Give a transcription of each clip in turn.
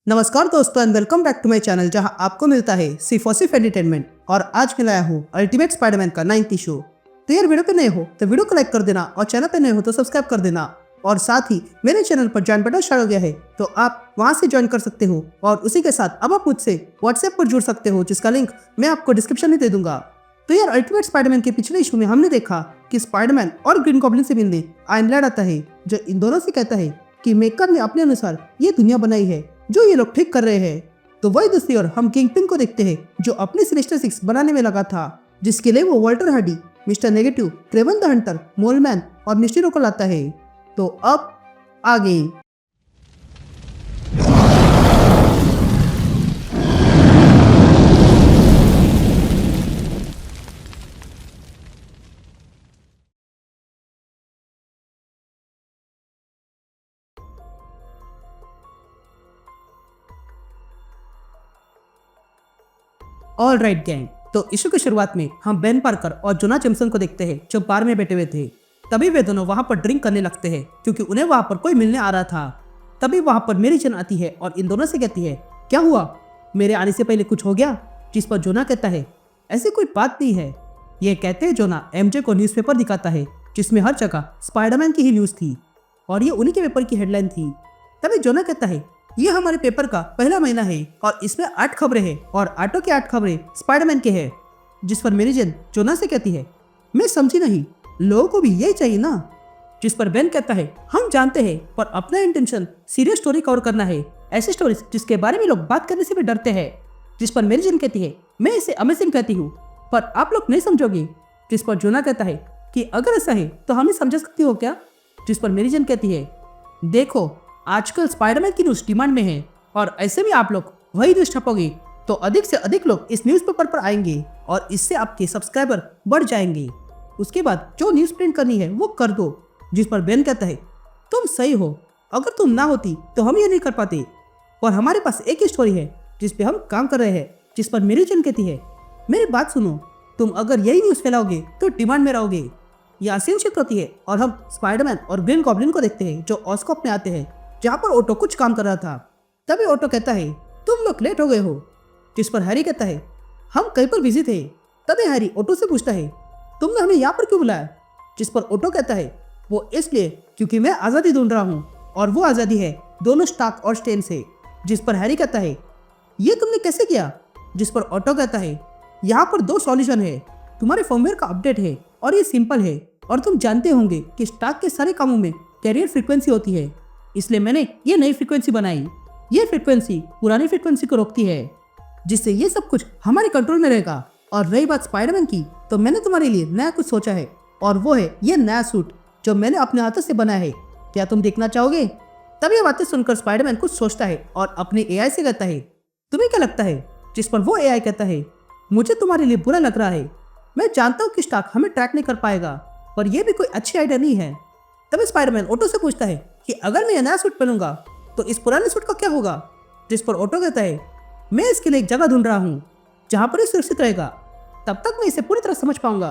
नमस्कार दोस्तों and welcome back to my channel जहां आपको मिलता है सिर्फ और सिर्फ एंटरटेनमेंट। और आज मैं लाया हूँ अल्टीमेट स्पाइडरमैन का 9th इशू। तो यार वीडियो पे नए हो तो वीडियो को लाइक कर देना और चैनल पे नए हो तो सब्सक्राइब कर देना। और साथ ही मेरे चैनल पर ज्वाइन बटन शामिल हो गया है तो आप वहां से ज्वाइन कर सकते हो। और उसी के साथ अब आप मुझसे व्हाट्सएप पर जुड़ सकते हो जिसका लिंक मैं आपको डिस्क्रिप्शन में दे दूंगा। तो यार अल्टीमेट स्पाइडरमैन के पिछले इशू में हमने देखा कि स्पाइडरमैन और ग्रीन गॉब्लिन से मिलने आयरन लैड आता है जो इन दोनों से कहता है कि मेकर ने अपने अनुसार ये दुनिया बनाई है जो ये लोग ठीक कर रहे हैं। तो वही दूसरी ओर हम किंगपिन को देखते हैं जो अपने सिनेस्टर 6 बनाने में लगा था जिसके लिए वो Walter Hardy, Mister Negative, Kraven the Hunter, Mole Man और मिस्टीरियो को लाता है। तो अब आगे ऑल राइट गैंग। तो इशू की शुरुआत में हम बेन पार्कर और जोना जेम्सन को देखते हैं जो बार में बैठे हुए थे। तभी वे दोनों वहां पर ड्रिंक करने लगते हैं क्योंकि उन्हें वहां पर कोई मिलने आ रहा था। तभी वहां पर मेरी जन आती है और इन दोनों से कहती है क्या हुआ, मेरे आने से पहले कुछ हो गया। जिस पर जोना कहता है ऐसी कोई बात नहीं है। ये कहते हैं जोना एमजे को न्यूज़पेपर दिखाता है जिसमें हर जगह स्पाइडरमैन की ही न्यूज़ थी और ये उन्हीं के पेपर की हेडलाइन थी। तभी जोना कहता है ये हमारे पेपर का पहला महीना है और इसमें 8 खबरें हैं और 8 की 8 खबरें स्पाइडरमैन के हैं। जिस पर मेरी जन जोना से कहती है मैं समझी नहीं, लोगों को भी यही चाहिए ना। जिस पर बेन कहता है हम जानते हैं पर अपना इंटेंशन सीरियस स्टोरी कवर करना है, ऐसी स्टोरीज जिसके बारे में लोग बात करने से भी डरते हैं। जिस पर मेरी जन कहती है मैं इसे अमेजिंग कहती हूँ पर आप लोग नहीं समझोगे। जिस पर जोना कहता है कि अगर ऐसा है तो हमें समझ सकती हो क्या। जिस पर मेरी जन कहती है देखो आजकल स्पाइडरमैन की न्यूज़ डिमांड में है और ऐसे भी आप लोग वही न्यूज़ छपोगे तो अधिक से अधिक लोग इस न्यूज़पेपर पर आएंगे और इससे आपके सब्सक्राइबर बढ़ जाएंगे। उसके बाद जो न्यूज़ प्रिंट करनी है वो कर दो। जिस पर बेन कहता है तुम सही हो, अगर तुम ना होती तो हम ये नहीं कर पाते और हमारे पास एक ही स्टोरी है जिस पे हम काम कर रहे हैं। जिस पर मेरी जन कहती है मेरी बात सुनो, तुम अगर यही न्यूज़ फैलाओगे तो डिमांड में रहोगे। यह सीन शिफ्ट होती है और हम स्पाइडरमैन और ग्रीन गॉब्लिन को देखते हैं जो ऑस्कॉप में आते हैं जहाँ पर ऑटो कुछ काम कर रहा था। तभी ऑटो कहता है तुम लोग लेट हो गए हो। जिस पर हैरी कहता है हम कहीं पर बिजी थे। तभी हैरी ऑटो से पूछता है तुमने हमें यहाँ पर क्यों बुलाया। जिस पर ऑटो कहता है वो इसलिए क्योंकि मैं आज़ादी ढूंढ रहा हूँ और वो आज़ादी है दोनों स्टार्क और स्टेन से। जिस पर हैरी कहता है ये तुमने कैसे किया। जिस पर ऑटो कहता है यहाँ पर 2 सॉल्यूशन है, तुम्हारे फर्मवेयर का अपडेट है और ये सिंपल है और तुम जानते होंगे कि स्टार्क के सारे कामों में कैरियर फ्रीक्वेंसी होती है, इसलिए मैंने ये नई फ्रीक्वेंसी बनाई। ये फ्रीक्वेंसी पुरानी फ्रीक्वेंसी को रोकती है जिससे ये सब कुछ हमारे कंट्रोल में रहेगा। और रही बात स्पाइडरमैन की तो मैंने तुम्हारे लिए नया कुछ सोचा है और वो है ये नया सूट जो मैंने अपने हाथों से बनाया है, क्या तुम देखना चाहोगे। तब ये बातें सुनकर स्पाइडरमैन कुछ सोचता है और अपने एआई से कहता है तुम्हें क्या लगता है। जिस पर वो एआई कहता है मुझे तुम्हारे लिए बुरा लग रहा है, मैं जानता हूँ कि स्टार्क हमें ट्रैक नहीं कर पाएगा पर यह भी कोई अच्छी आइडिया नहीं है। तभी स्पाइडरमैन ऑटो से पूछता है कि अगर मैं यह नया सूट पहनूंगा तो इस पुराने सूट का क्या होगा। जिस पर ऑटो कहता है मैं इसके लिए एक जगह ढूंढ रहा हूँ जहाँ पर ये सुरक्षित रहेगा, तब तक मैं इसे पूरी तरह समझ पाऊंगा।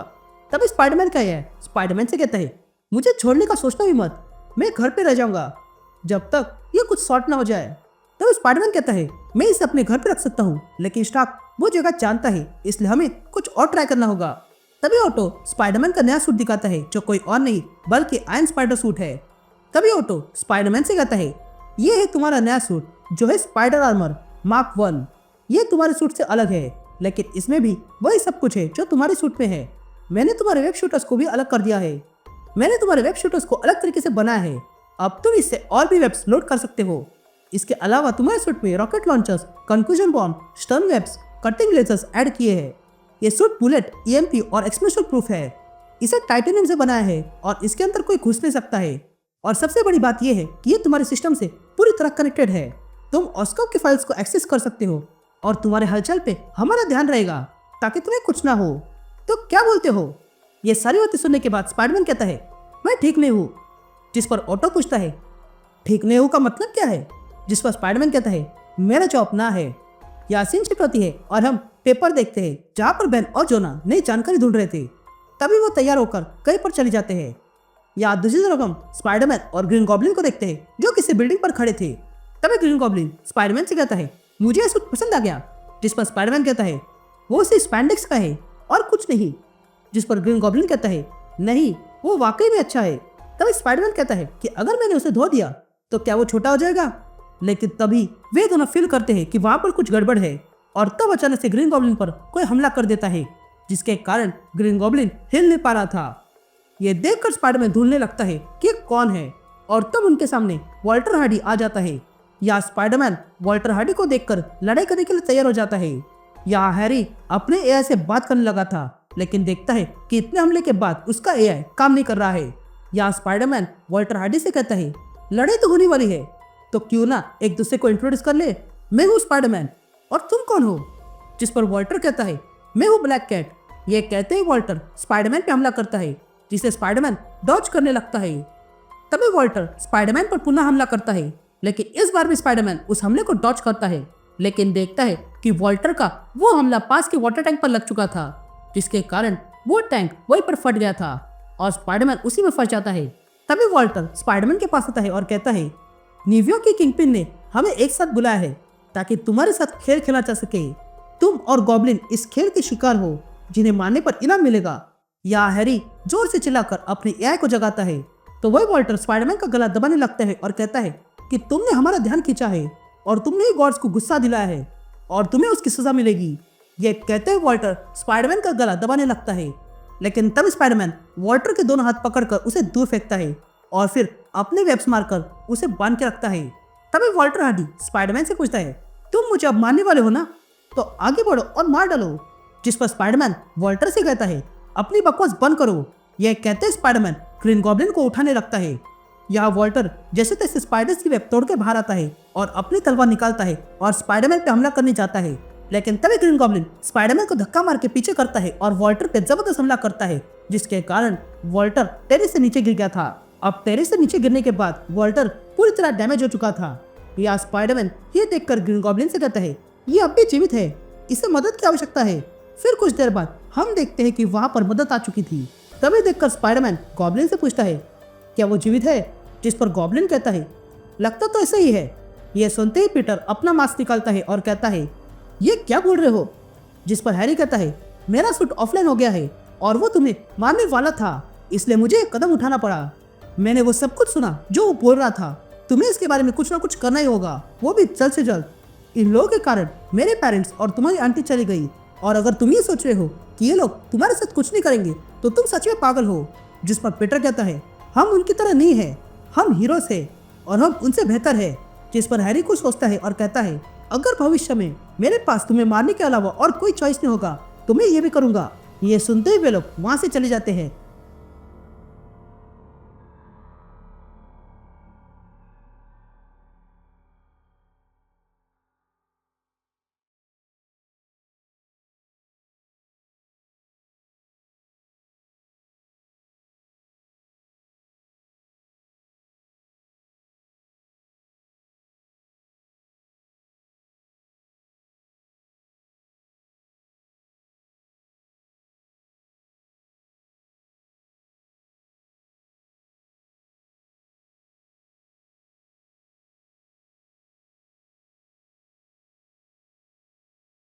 तभी स्पाइडरमैन का है स्पाइडरमैन से कहता है मुझे छोड़ने का सोचना भी मत, मैं घर पे रह जाऊंगा जब तक ये कुछ सॉर्ट ना हो जाए। तब स्पाइडरमैन कहता है मैं इसे अपने घर पे रख सकता हूँ लेकिन स्टार्क वो जगह जानता है इसलिए हमें कुछ और ट्राई करना होगा। तभी ऑटो स्पाइडरमैन का नया सूट दिखाता है जो कोई और नहीं बल्कि आयरन स्पाइडर सूट है। तभी ऑटो स्पाइडरमैन से कहता है ये है तुम्हारा नया सूट जो है स्पाइडर आर्मर मार्क 1। ये तुम्हारे सूट से अलग है लेकिन इसमें भी वही सब कुछ है जो तुम्हारे सूट में है। मैंने तुम्हारे वेब शूटर्स को भी अलग कर दिया है, मैंने तुम्हारे वेब शूटर्स को अलग तरीके से बनाया है, अब तुम इससे और भी वेब्स लोड कर सकते हो। इसके अलावा तुम्हारे सूट में rocket launchers, confusion bomb, stern webs, cutting lasers add किए हैं। ये सूट बुलेट, ईएमपी और एक्सप्लोजन प्रूफ है। इसे टाइटेनियम से बनाया है और इसके अंदर कोई घुस नहीं सकता है। और सबसे बड़ी बात यह है कि ये तुम्हारे सिस्टम से पूरी तरह कनेक्टेड है। तुम ऑस्कॉप की फाइल्स को एक्सेस कर सकते हो और तुम्हारे हलचल पे हमारा ध्यान रहेगा ताकि तुम्हें कुछ ना हो। तो क्या बोलते हो। ये सारी बातें सुनने के बाद स्पाइडरमैन कहता है मैं ठीक नहीं हूँ। जिस पर ऑटो पूछता है ठीक नहीं हूँ का मतलब क्या है। जिस पर स्पाइडरमैन कहता है मेरा जॉब ना है। यासीन शिफ्ट होती है और हम पेपर देखते हैं जहाँ पर बेन और जोना नई जानकारी ढूंढ रहे थे। तभी वो तैयार होकर कहीं पर चले जाते हैं। या दूसरी तरफ हम स्पाइडरमैन और ग्रीन गॉब्लिन को देखते हैं जो किसी बिल्डिंग पर खड़े थे। तभी ग्रीन गॉब्लिन स्पाइडरमैन से कहता है मुझे ये सूट पसंद आ गया। जिस पर स्पाइडरमैन कहता है वो सिर्फ स्पैंडेक्स का है और कुछ नहीं। जिस पर ग्रीन गॉब्लिन कहता है नहीं, वो वाकई में अच्छा है। तभी स्पाइडरमैन कहता है कि अगर मैंने उसे धो दिया तो क्या वो छोटा हो जाएगा। लेकिन तभी वे दोनों फील करते हैं कि वहां पर कुछ गड़बड़ है और तब अचानक से ग्रीन गॉब्लिन पर कोई हमला कर देता है, जिसके कारण ग्रीन गॉब्लिन हिल नहीं पा रहा था। ये देखकर स्पाइडरमैन ढूंढने लगता है कि कौन है और तब उनके सामने वॉल्टर हार्डी आ जाता है। या स्पाइडरमैन वॉल्टर हार्डी को देखकर लड़ाई करने के लिए तैयार हो जाता है। यहाँ हैरी अपने एआई से बात करने लगा था, लेकिन देखता है कि इतने हमले के बाद उसका एआई काम नहीं कर रहा है। यहाँ स्पाइडरमैन वॉल्टर हार्डी से कहता है लड़ाई तो होने वाली है, तो क्यों ना एक दूसरे को इंट्रोड्यूस कर ले। मैं हूँ स्पाइडरमैन और तुम कौन हो। जिस पर वॉल्टर कहता है मैं हूँ ब्लैक कैट। ये कहते ही वॉल्टर स्पाइडरमैन पे हमला करता है, जिसे स्पाइडरमैन डॉज करने लगता है। तभी वॉल्टर स्पाइडरमैन पर पुनः हमला करता है, लेकिन इस बार भी स्पाइडरमैन उस हमले को डॉज करता है, लेकिन देखता है कि वॉल्टर का वो हमला पास के वाटर टैंक पर लग चुका था, जिसके कारण वो टैंक वहीं पर फट गया था और स्पाइडरमैन उसी में फंस जाता है। तभी वॉल्टर स्पाइडरमैन के पास आता है और कहता है न्यूयॉर्क के किंगपिन ने हमें एक साथ बुलाया है ताकि तुम्हारे साथ खेल खेला जा सके। तुम और गॉब्लिन इस खेल के शिकार हो जिन्हें मारने पर इनाम मिलेगा। या हैरी जोर से चिल्लाकर अपने एआई को जगाता है, तो वही वॉल्टर स्पाइडरमैन का गला दबाने लगता है और कहता है कि तुमने हमारा ध्यान खींचा है और तुमने ही गॉड्स को गुस्सा दिलाया है और तुम्हें उसकी सजा मिलेगी। ये कहते हुए वॉल्टर स्पाइडरमैन का गला दबाने लगता है, लेकिन तब स्पाइडरमैन वॉल्टर के दोनों हाथ पकड़कर उसे दूर फेंकता है और फिर अपने वेब्स मारकर उसे बांध के रखता है। तभी वॉल्टर हार्डी स्पाइडरमैन से पूछता है तुम मुझे अब मारने वाले हो ना, तो आगे बढ़ो और मार डालो। जिस पर स्पाइडरमैन वॉल्टर से कहता है अपनी बकवास बंद करो। यह कहते स्पाइडरमैन ग्रीन गॉब्लिन को उठाने लगता है। यहाँ वॉल्टर जैसे तैसे स्पाइडर्स की वेब तोड़ के बाहर आता है और अपनी तलवार निकालता है और स्पाइडरमैन पे हमला करने जाता है, लेकिन तभी ग्रीन गॉब्लिन स्पाइडरमैन को धक्का मार के पीछे करता है और वॉल्टर पे जबरदस्त हमला करता है, जिसके कारण वॉल्टर टेरेस से नीचे गिर गया था। अब टेरेस से नीचे गिरने के बाद वॉल्टर पूरी तरह डैमेज हो चुका था। यहाँ स्पाइडरमैन ये देखकर ग्रीन गॉब्लिन से कहता है ये अब भी जीवित है, इसे मदद की आवश्यकता है। फिर कुछ देर बाद हम देखते हैं कि वहां पर मदद आ चुकी थी। तभी देखकर स्पाइडरमैन गॉब्लिन से पूछता है क्या वो जीवित है। जिस पर गॉब्लिन कहता है लगता तो ऐसा ही है। यह सुनते ही पीटर अपना मास्क निकालता है और कहता है ये क्या बोल रहे हो। जिस पर हैरी कहता है मेरा सूट ऑफलाइन हो गया है और वो तुम्हें मारने वाला था, इसलिए मुझे एक कदम उठाना पड़ा। मैंने वो सब कुछ सुना जो वो बोल रहा था, तुम्हें इसके बारे में कुछ ना कुछ करना ही होगा, वो भी जल्द से जल्द। इन लोगों के कारण मेरे पेरेंट्स और तुम्हारी आंटी चली गई, और अगर तुम ये सोच रहे हो कि ये लोग तुम्हारे साथ कुछ नहीं करेंगे तो तुम सच में पागल हो। जिस पर पीटर कहता है हम उनकी तरह नहीं है, हम हीरोज है और हम उनसे बेहतर है। जिस पर हैरी कुछ सोचता है और कहता है अगर भविष्य में मेरे पास तुम्हें मारने के अलावा और कोई चॉइस नहीं होगा तो मैं ये भी करूंगा। ये सुनते ही वे लोग वहां से चले जाते हैं